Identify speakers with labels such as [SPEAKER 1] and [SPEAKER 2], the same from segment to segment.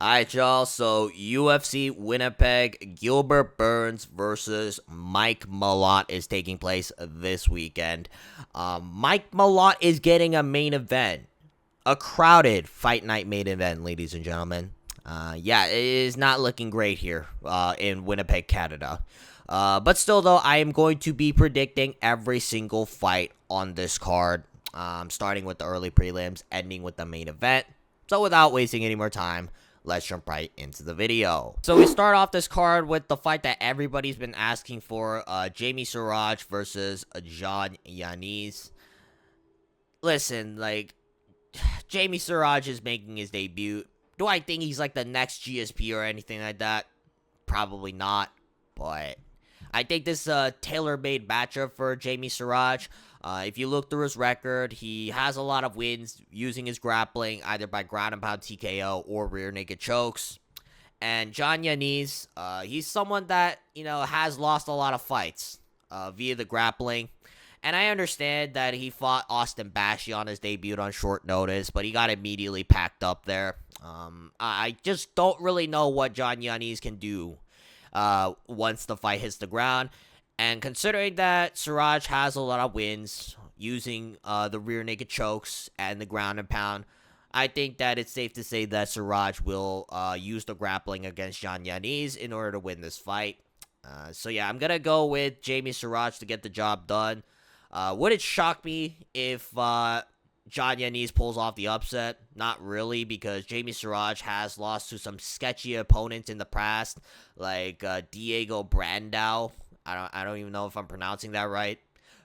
[SPEAKER 1] Alright, y'all. So, UFC Winnipeg, Gilbert Burns versus Mike Malott is taking place this weekend. Mike Malott is getting a main event. A crowded fight night main event, ladies and gentlemen. Yeah, it is not looking great here in Winnipeg, Canada. But still, though, I am going to be predicting every single fight on this card. Starting with the early prelims, ending with the main event. So, without wasting any more time, let's jump right into the video. So we start off this card with the fight that everybody's been asking for, Siraj versus Yannis. Listen, like, Siraj is making his debut. Do I think he's like the next GSP or anything like that? Probably not, but I think this is a tailor-made matchup for Siraj. If you look through his record, he has a lot of wins using his grappling, either by ground and pound TKO or rear naked chokes. And Yannis, he's someone that, has lost a lot of fights via the grappling. And I understand that he fought Austin Bashi on his debut on short notice, but he got immediately packed up there. I just don't really know what Yannis can do once the fight hits the ground. And considering that Siraj has a lot of wins using the rear naked chokes and the ground and pound, I think that it's safe to say that Siraj will use the grappling against Yannis in order to win this fight. So yeah, I'm going to go with Siraj to get the job done. Would it shock me if Yannis pulls off the upset? Not really, because Siraj has lost to some sketchy opponents in the past, like Diego Brandao. I don't even know if I'm pronouncing that right.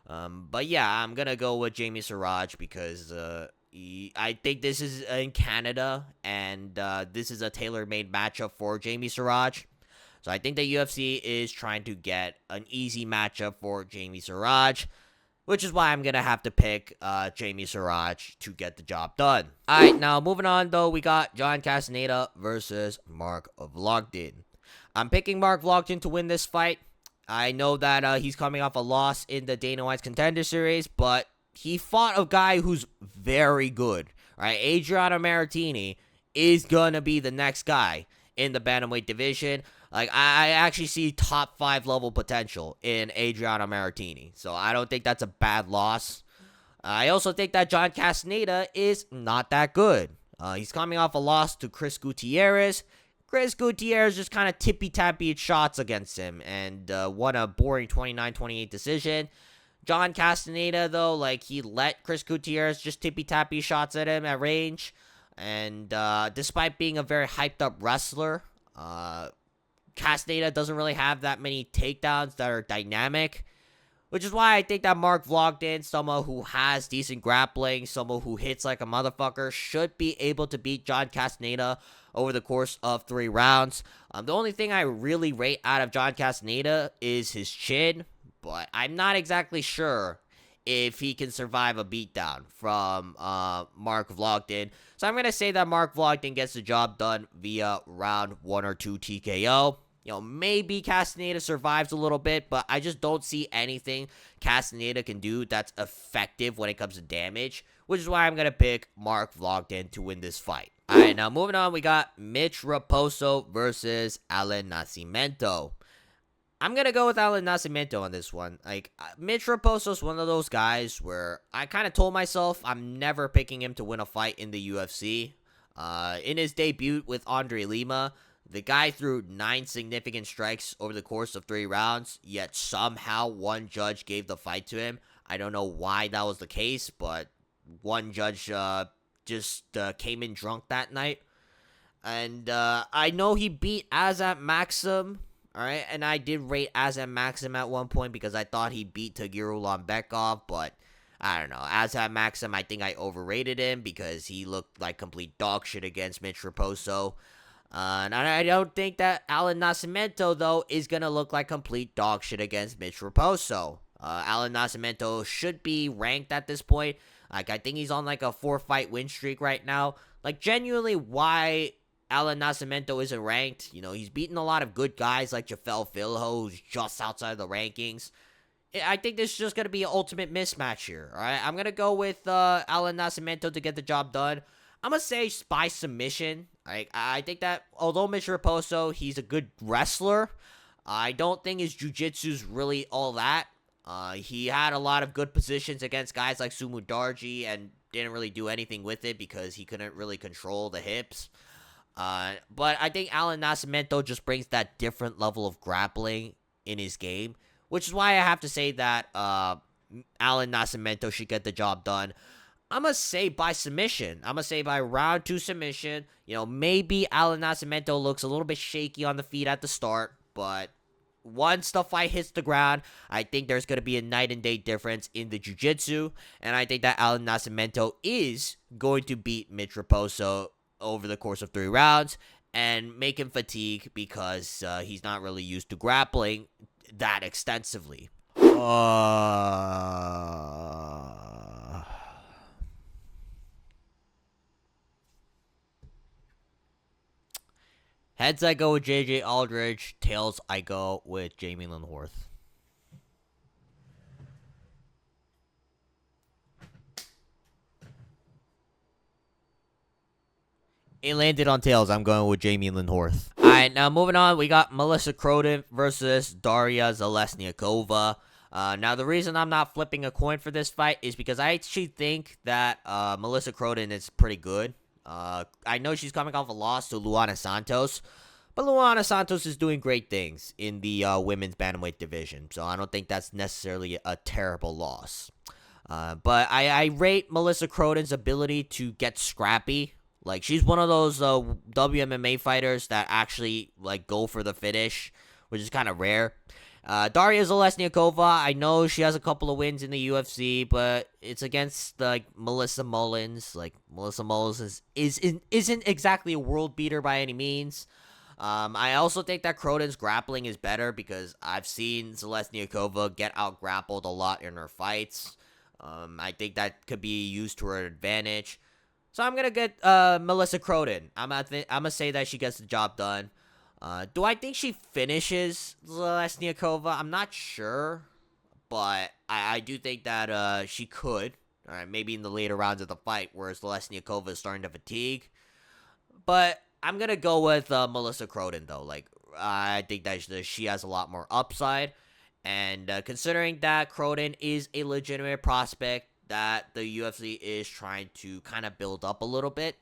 [SPEAKER 1] But yeah, I'm gonna go with Siraj because I think this is in Canada, and this is a tailor-made matchup for Siraj. So I think the UFC is trying to get an easy matchup for Siraj, which is why I'm gonna have to pick Siraj to get the job done. Alright, now moving on though, we got Casteneda versus Marc Vlogdin. I'm picking Marc Vlogdin to win this fight. I know that he's coming off a loss in the Dana White's Contender Series, but he fought a guy who's very good, right? Adriano Maritini is going to be the next guy in the bantamweight division. Like, I actually see top 5 level potential in Adriano Maritini, so I don't think that's a bad loss. I also think that Casteneda is not that good. He's coming off a loss to Chris Gutierrez. Chris Gutierrez just kind of tippy-tappy shots against him and won a boring 29-28 decision. Casteneda, though, like, he let Chris Gutierrez just tippy-tappy shots at him at range. And despite being a very hyped-up wrestler, Casteneda doesn't really have that many takedowns that are dynamic. Which is why I think that Marc Vlogdin, someone who has decent grappling, someone who hits like a motherfucker, should be able to beat Casteneda over the course of 3 rounds. The only thing I really rate out of Casteneda is his chin, but I'm not exactly sure if he can survive a beatdown from Marc Vlogdin. So I'm going to say that Marc Vlogdin gets the job done via round 1 or 2 TKO. Maybe Casteneda survives a little bit, but I just don't see anything Casteneda can do that's effective when it comes to damage, which is why I'm going to pick Marc Vlogdin to win this fight. Alright, now moving on, we got Mitch Raposo versus Nascimento. I'm going to go with Nascimento on this one. Like, Mitch Raposo is one of those guys where I kind of told myself I'm never picking him to win a fight in the UFC. In his debut with Andre Lima, the guy threw 9 significant strikes over the course of 3 rounds, yet somehow one judge gave the fight to him. I don't know why that was the case, but one judge just came in drunk that night. And I know he beat Azat Maxim, alright, and I did rate Azat Maxim at one point because I thought he beat Tagir Ulanbekov, but I don't know. Azat Maxim, I think I overrated him because he looked like complete dog shit against Mitch Raposo. And I don't think that Nascimento, though, is going to look like complete dog shit against Mitch Raposo. Nascimento should be ranked at this point. Like, I think he's on, like, a 4-fight win streak right now. Like, genuinely, why Nascimento isn't ranked? He's beaten a lot of good guys like Jafel Filho, who's just outside the rankings. I think this is just going to be an ultimate mismatch here, all right? I'm going to go with Nascimento to get the job done. I'm going to say by submission. I think that although Mitch Raposo, he's a good wrestler, I don't think his jiu-jitsu's really all that. He had a lot of good positions against guys like Sumu Darji and didn't really do anything with it because he couldn't really control the hips. But I think Alan Nascimento just brings that different level of grappling in his game, which is why I have to say that Alan Nascimento should get the job done. I'm going to say by submission. I'm going to say by round 2 submission. Maybe Alan Nascimento looks a little bit shaky on the feet at the start, but once the fight hits the ground, I think there's going to be a night and day difference in the jiu-jitsu, and I think that Alan Nascimento is going to beat Mitch Raposo over the course of 3 rounds and make him fatigue because he's not really used to grappling that extensively. Heads, I go with JJ Aldrich. Tails, I go with Jamie-Lyn Horth. It landed on tails. I'm going with Jamie-Lyn Horth. Alright, now moving on. We got Melissa Croden versus Darya Zheleznyakova. Now, the reason I'm not flipping a coin for this fight is because I actually think that Melissa Croden is pretty good. I know she's coming off a loss to Luana Santos, but Luana Santos is doing great things in the women's bantamweight division, so I don't think that's necessarily a terrible loss. But I rate Melissa Croden's ability to get scrappy. Like, she's one of those WMMA fighters that actually go for the finish, which is kind of rare. Darya Zheleznyakova, I know she has a couple of wins in the UFC, but it's against Melissa Mullins. Melissa Mullins isn't exactly a world beater by any means. I also think that Croden's grappling is better because I've seen Zheleznyakova get out grappled a lot in her fights. I think that could be used to her advantage. So I'm gonna get Melissa Croden. I'm gonna say that she gets the job done. Do I think she finishes Zheleznyakova? I'm not sure, but I do think that she could. All right, maybe in the later rounds of the fight, where Zheleznyakova is starting to fatigue. But I'm gonna go with Melissa Croden though. I think that she has a lot more upside, and considering that Croden is a legitimate prospect that the UFC is trying to kind of build up a little bit,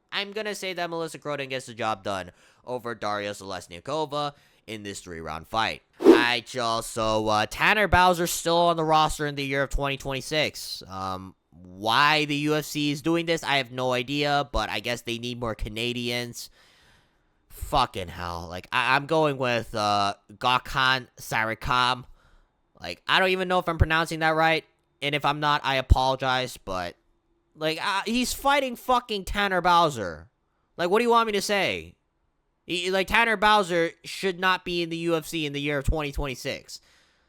[SPEAKER 1] I'm going to say that Melissa Croden gets the job done over Darya Zheleznyakova in this 3-round fight. Alright, y'all. So, Tanner Bowser's still on the roster in the year of 2026. Why the UFC is doing this, I have no idea, but I guess they need more Canadians. Fucking hell. I'm going with Gokhan Saricam. I don't even know if I'm pronouncing that right, and if I'm not, I apologize, but he's fighting fucking Tanner Bowser. What do you want me to say? Tanner Bowser should not be in the UFC in the year of 2026.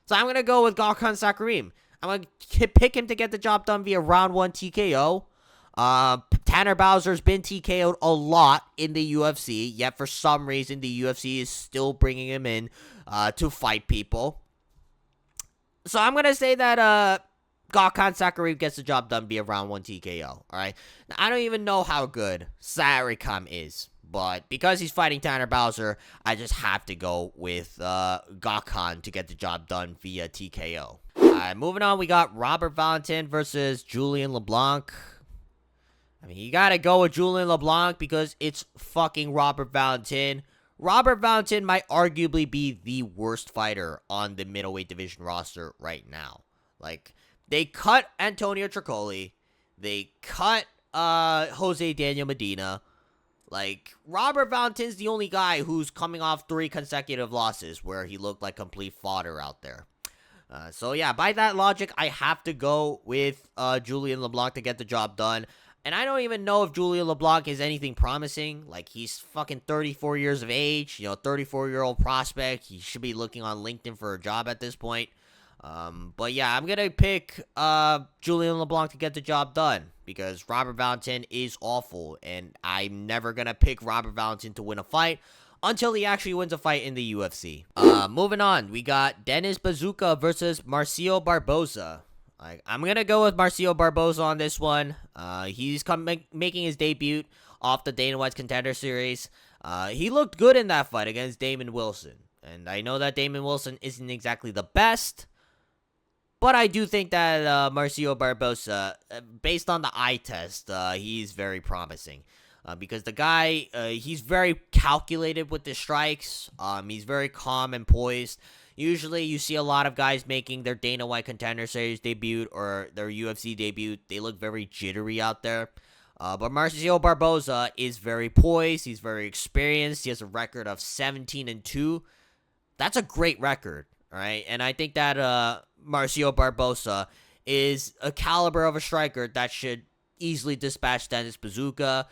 [SPEAKER 1] So I'm going to go with Gokhan Saricam. I'm going to pick him to get the job done via round 1 TKO. Tanner Bowser's been TKO'd a lot in the UFC, yet for some reason the UFC is still bringing him in to fight people. So I'm going to say that Gokhan Saricam gets the job done via round 1 TKO, alright? Now, I don't even know how good Saricam is, but because he's fighting Tanner Bowser, I just have to go with Gokhan to get the job done via TKO. Alright, moving on, we got Robert Valentin versus Julien Leblanc. I mean, you gotta go with Julien Leblanc because it's fucking Robert Valentin. Robert Valentin might arguably be the worst fighter on the middleweight division roster right now. They cut Antonio Tricoli. They cut Jose Daniel Medina. Robert Valentin's the only guy who's coming off 3 consecutive losses where he looked like complete fodder out there. So yeah, by that logic, I have to go with Julien Leblanc to get the job done. And I don't even know if Julien LeBlanc is anything promising. He's fucking 34 years of age, 34-year-old prospect. He should be looking on LinkedIn for a job at this point. But yeah, I'm going to pick Julien LeBlanc to get the job done because Robert Valentin is awful, and I'm never going to pick Robert Valentin to win a fight until he actually wins a fight in the UFC. Moving on, we got Denis Buzukja versus Marcio Barbosa. I'm going to go with Marcio Barbosa on this one. He's making his debut off the Dana White's Contender Series. He looked good in that fight against Damon Wilson. And I know that Damon Wilson isn't exactly the best, but I do think that Marcio Barbosa, based on the eye test, he's very promising. Because the guy, he's very calculated with the strikes. He's very calm and poised. Usually, you see a lot of guys making their Dana White Contender Series debut or their UFC debut. They look very jittery out there. But Marcio Barbosa is very poised. He's very experienced. He has a record of 17-2. That's a great record, all right? And I think that Marcio Barbosa is a caliber of a striker that should easily dispatch Dennis Buzukja.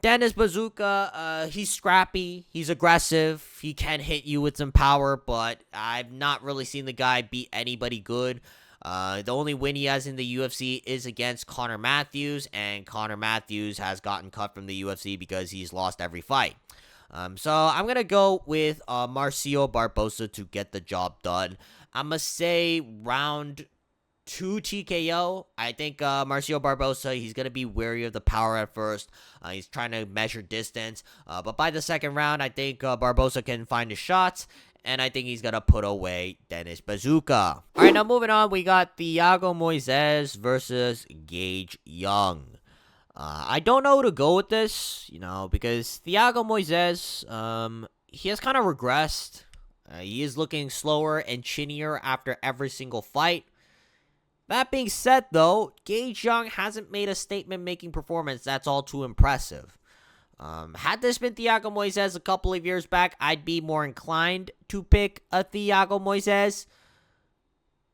[SPEAKER 1] Dennis Buzukja, he's scrappy, he's aggressive, he can hit you with some power, but I've not really seen the guy beat anybody good. The only win he has in the UFC is against Conor Matthews, and Conor Matthews has gotten cut from the UFC because he's lost every fight. So I'm going to go with Marcio Barbosa to get the job done. I'm going to say round 2 TKO. I think Marcio Barbosa, he's going to be wary of the power at first. He's trying to measure distance. But by the second round, I think Barbosa can find his shots. And I think he's going to put away Dennis Buzukja. All right, now moving on, we got Thiago Moises versus Gage Young. I don't know who to go with this, because Thiago Moises, he has kind of regressed. He is looking slower and chinnier after every single fight. That being said, though, Gage Young hasn't made a statement-making performance that's all too impressive. Had this been Thiago Moises a couple of years back, I'd be more inclined to pick a Thiago Moises.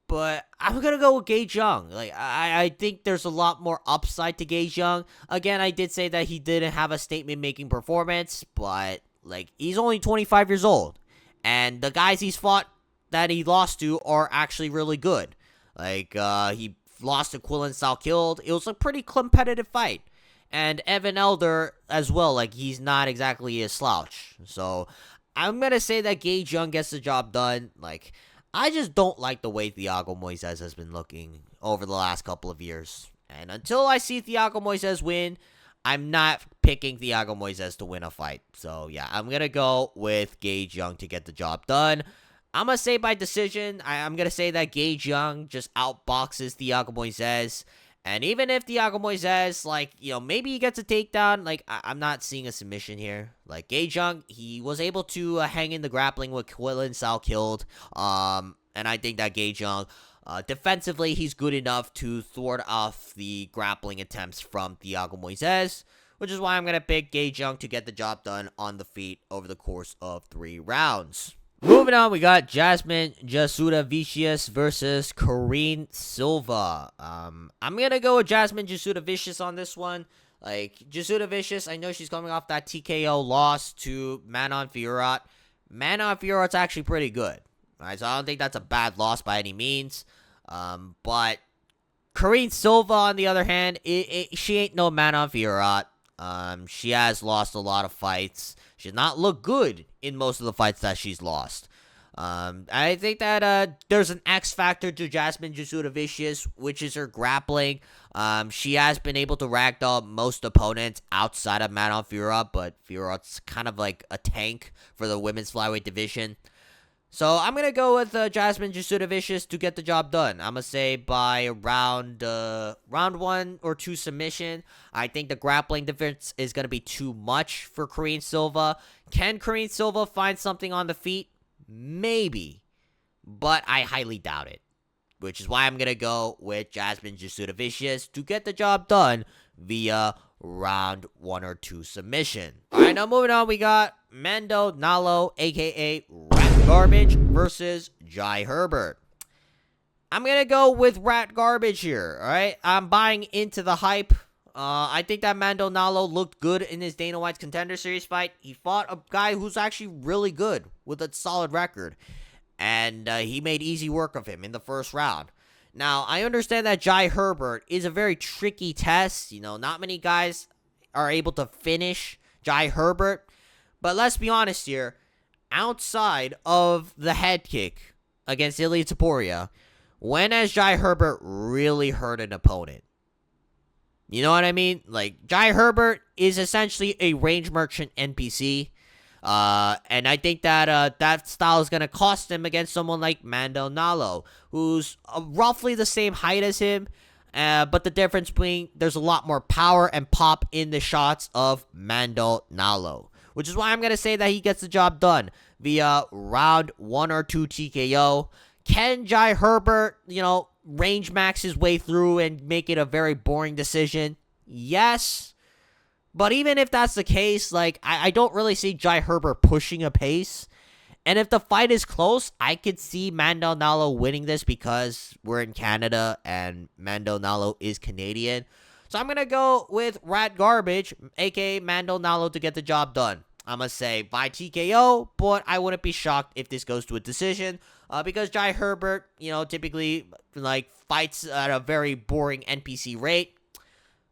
[SPEAKER 1] But I'm going to go with Gage Young. I think there's a lot more upside to Gage Young. Again, I did say that he didn't have a statement-making performance, but, he's only 25 years old. And the guys he's fought that he lost to are actually really good. He lost to Quillen Salkilled. It was a pretty competitive fight. And Evan Elder as well. He's not exactly a slouch. So, I'm going to say that Gage Young gets the job done. I just don't like the way Thiago Moises has been looking over the last couple of years. And until I see Thiago Moises win, I'm not picking Thiago Moises to win a fight. So, yeah, I'm going to go with Gage Young to get the job done. I'm going to say by decision, I'm going to say that Gage Young just outboxes Thiago Moises. And even if Thiago Moises, maybe he gets a takedown, I'm not seeing a submission here. Gage Young, he was able to hang in the grappling with Quillen Salkilled. And I think that Gage Young, defensively, he's good enough to thwart off the grappling attempts from Thiago Moises. Which is why I'm going to pick Gage Young to get the job done on the feet over the course of 3 rounds. Moving on, we got Jasmine Jasudavicius versus Karine Silva. I'm going to go with Jasmine Jasudavicius on this one. Jasudavicius, I know she's coming off that TKO loss to Manon Fiorot. Manon Fiorot's actually pretty good. Right, so I don't think that's a bad loss by any means. But Karine Silva, on the other hand, she ain't no Manon Fiorot. She has lost a lot of fights. She has not looked good in most of the fights that she's lost. I think that there's an X factor to Jasmine Jasudavicius, which is her grappling. She has been able to ragdoll most opponents outside of Manon Fiorot, but Fiorot's kind of like a tank for the women's flyweight division. So I'm going to go with Jasmine Jasudavicius to get the job done. I'm going to say by round 1 or 2 submission. I think the grappling difference is going to be too much for Karine Silva. Can Karine Silva find something on the feet? Maybe. But I highly doubt it. Which is why I'm going to go with Jasmine Jasudavicius to get the job done via round 1 or 2 submission. Alright, now moving on, we got Mandel, Nallo, aka Rat Garbage versus Jai Herbert. I'm going to go with Rat Garbage here, alright? I'm buying into the hype. I think that Mandel Nallo looked good in his Dana White's Contender Series fight. He fought a guy who's actually really good with a solid record. And he made easy work of him in the first round. Now, I understand that Jai Herbert is a very tricky test. Not many guys are able to finish Jai Herbert. But let's be honest here. Outside of the head kick against Ilia Topuria, when has Jai Herbert really hurt an opponent? You know what I mean? Like, Jai Herbert is essentially a range merchant NPC. And I think that that style is going to cost him against someone like Mandel Nallo, who's roughly the same height as him. But the difference being there's a lot more power and pop in the shots of Mandel Nallo, which is why I'm going to say that he gets the job done via round 1 or 2 TKO. Can Jai Herbert, range max his way through and make it a very boring decision? Yes. But even if that's the case, like, I don't really see Jai Herbert pushing a pace. And if the fight is close, I could see Mandel Nallo winning this because we're in Canada and Mandel Nallo is Canadian. So I'm going to go with Rat Garbage, aka Mandel Nallo, to get the job done. I'm going to say by TKO, but I wouldn't be shocked if this goes to a decision. Because Jai Herbert, typically, like, fights at a very boring NPC rate.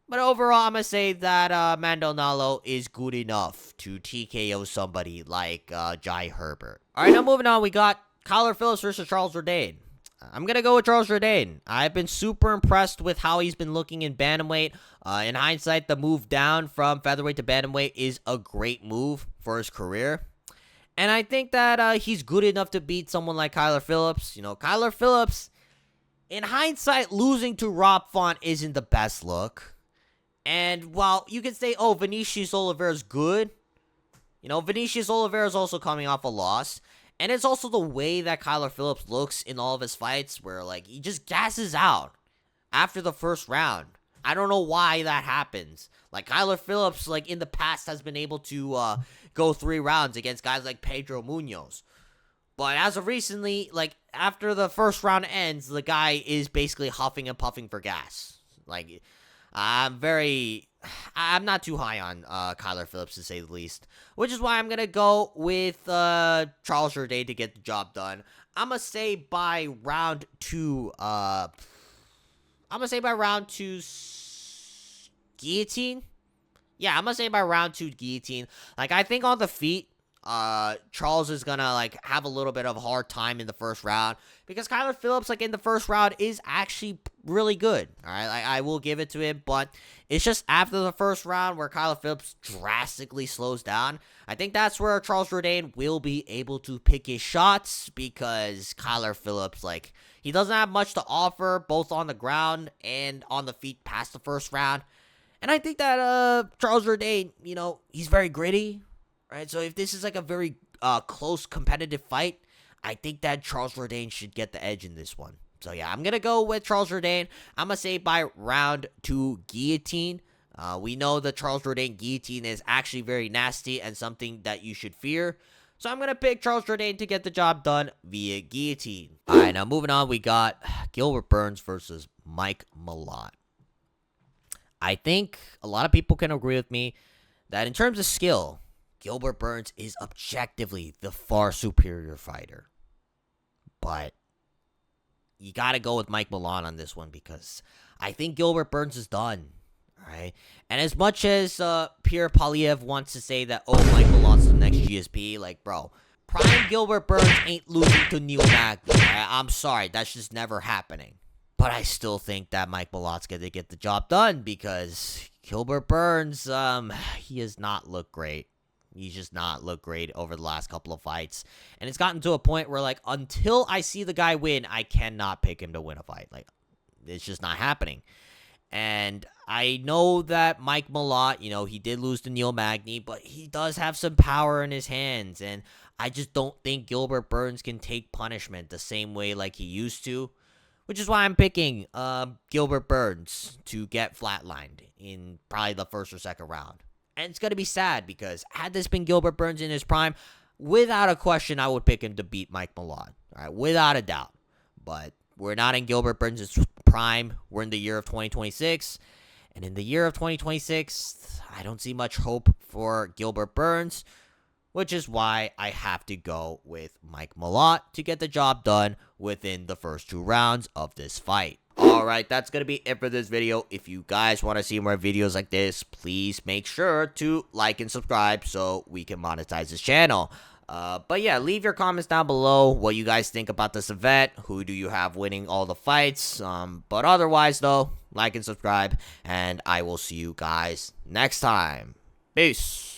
[SPEAKER 1] But overall, I'm going to say that Mandel Nallo is good enough to TKO somebody like Jai Herbert. Alright, now moving on, we got Kyler Phillips versus Charles Jourdain. I'm going to go with Charles Jourdain. I've been super impressed with how he's been looking in bantamweight. In hindsight, the move down from featherweight to bantamweight is a great move for his career. And I think that he's good enough to beat someone like Kyler Phillips. Kyler Phillips, in hindsight, losing to Rob Font isn't the best look. And while you could say, Vinicius Oliveira's good, Vinicius Oliveira is also coming off a loss. And it's also the way that Kyler Phillips looks in all of his fights where, like, he just gasses out after the first round. I don't know why that happens. Like, Kyler Phillips, like, in the past has been able to go 3 rounds against guys like Pedro Munoz. But as of recently, like, after the first round ends, the guy is basically huffing and puffing for gas. Like, I'm not too high on Kyler Phillips, to say the least. Which is why I'm going to go with Charles Jourdain to get the job done. I'm going to say by round 2, guillotine. Yeah, I'm going to say by round 2 guillotine. Like, I think on the feet, Charles is gonna, like, have a little bit of a hard time in the first round because Kyler Phillips, like, in the first round is actually really good. All right, like, I will give it to him, but it's just after the first round where Kyler Phillips drastically slows down. I think that's where Charles Jourdain will be able to pick his shots because Kyler Phillips, like, he doesn't have much to offer both on the ground and on the feet past the first round. And I think that Charles Jourdain, he's very gritty. Right, so if this is like a very close competitive fight, I think that Charles Jourdain should get the edge in this one. So yeah, I'm going to go with Charles Jourdain. I'm going to say by round 2 guillotine. We know the Charles Jourdain guillotine is actually very nasty and something that you should fear. So I'm going to pick Charles Jourdain to get the job done via guillotine. Alright, now moving on, we got Gilbert Burns versus Mike Malott. I think a lot of people can agree with me that in terms of skill, Gilbert Burns is objectively the far superior fighter. But you got to go with Mike Malott on this one because I think Gilbert Burns is done. Right? And as much as Pierre Paliev wants to say that, Mike Malott's the next GSP, like, bro, prime Gilbert Burns ain't losing to Neil Magny. Right? I'm sorry, that's just never happening. But I still think that Mike Malott's going to get the job done because Gilbert Burns, he has not looked great. He's just not looked great over the last couple of fights. And it's gotten to a point where, like, until I see the guy win, I cannot pick him to win a fight. Like, it's just not happening. And I know that Mike Malott, he did lose to Neil Magny, but he does have some power in his hands. And I just don't think Gilbert Burns can take punishment the same way like he used to. Which is why I'm picking Gilbert Burns to get flatlined in probably the first or second round. And it's going to be sad because had this been Gilbert Burns in his prime, without a question, I would pick him to beat Mike Malott. All right, without a doubt. But we're not in Gilbert Burns' prime. We're in the year of 2026. And in the year of 2026, I don't see much hope for Gilbert Burns, which is why I have to go with Mike Malott to get the job done within the first 2 rounds of this fight. Alright, that's going to be it for this video. If you guys want to see more videos like this, please make sure to like and subscribe so we can monetize this channel. But yeah, leave your comments down below what you guys think about this event. Who do you have winning all the fights? But otherwise though, like and subscribe, and I will see you guys next time. Peace.